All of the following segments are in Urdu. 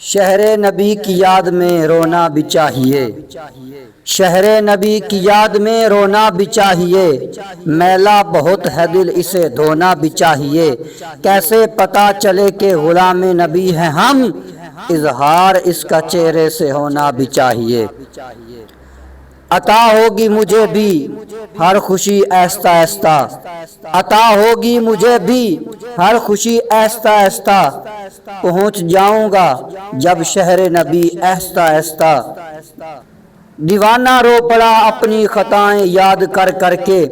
شہر نبی کی یاد میں رونا بھی چاہیے، شہر نبی کی یاد میں رونا بھی چاہیے، میلا بہت ہے دل اسے دھونا بھی چاہیے۔ کیسے پتہ چلے کہ غلام نبی ہیں ہم، اظہار اس کا چہرے سے ہونا بھی چاہیے۔ عطا ہوگی مجھے بھی ہر خوشی آہستہ آہستہ، عطا ہوگی مجھے بھی ہر خوشی آہستہ آہستہ، پہنچ جاؤں گا جب شہر نبی آہستہ آہستہ۔ دیوانہ رو پڑا اپنی خطائیں یاد کر کر کے،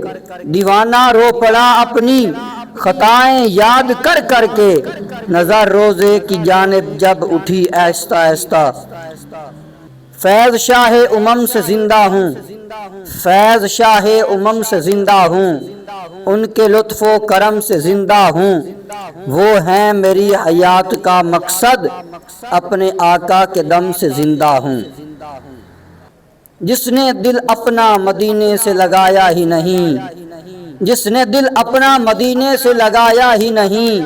دیوانہ رو پڑا اپنی خطائیں یاد کر کر کے، نظر روزے کی جانب جب اٹھی آہستہ آہستہ۔ فیض شاہ امم سے زندہ ہوں، فیض شاہ امم سے زندہ ہوں، ان کے لطف و کرم سے زندہ ہوں، وہ ہیں میری حیات کا مقصد، اپنے آقا کے دم سے زندہ ہوں۔ جس نے دل اپنا مدینے سے لگایا ہی نہیں، جس نے دل اپنا مدینے سے لگایا ہی نہیں،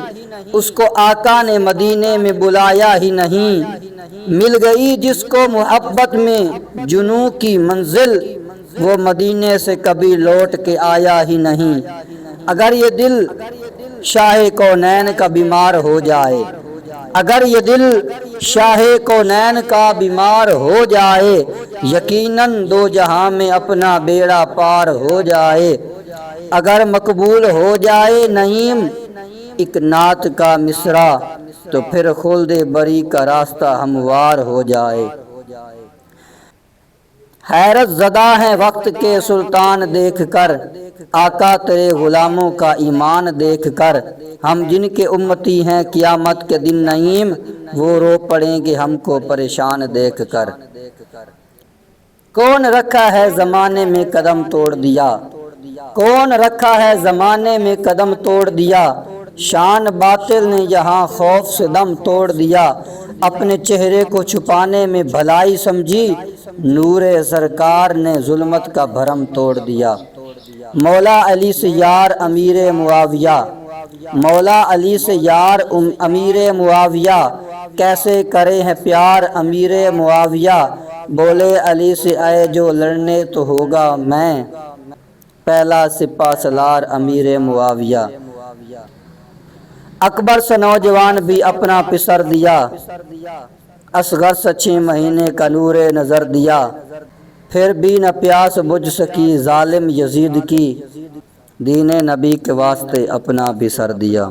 اس کو آقا نے مدینے میں بلایا ہی نہیں۔ مل گئی جس کو محبت میں جنوں کی منزل، وہ مدینے سے کبھی لوٹ کے آیا ہی نہیں۔ اگر یہ دل شاہ کونین کا بیمار ہو جائے، اگر یہ دل شاہ کونین کا بیمار ہو جائے، یقیناً دو جہاں میں اپنا بیڑا پار ہو جائے۔ اگر مقبول ہو جائے نعیم ایک نعت کا مصرع، تو پھر خلد بری کا راستہ ہموار ہو جائے۔ حیرت زدہ ہیں وقت کے سلطان دیکھ کر، آقا تیرے غلاموں کا ایمان دیکھ کر، ہم جن کے امتی ہیں قیامت کے دن نعیم، وہ رو پڑیں گے ہم کو پریشان دیکھ کر۔ کون رکھا ہے زمانے میں قدم توڑ دیا، کون رکھا ہے زمانے میں قدم توڑ دیا، شان باطل نے یہاں خوف سے دم توڑ دیا۔ اپنے چہرے کو چھپانے میں بھلائی سمجھی، نور سرکار نے ظلمت کا بھرم توڑ دیا۔ مولا علی سے یار امیر معاویہ، مولا علی سے یار امیر معاویہ، کیسے کرے ہیں پیار امیر معاویہ، بولے علی سے اے جو لڑنے تو ہوگا میں، پہلا سپہ سالار امیر معاویہ۔ اکبر سے نوجوان بھی اپنا پسر دیا، اصغر سے 6 مہینے کا نور نظر دیا، پھر بھی نہ پیاس بجھ سکی ظالم یزید کی، دین نبی کے واسطے اپنا بھی سر دیا۔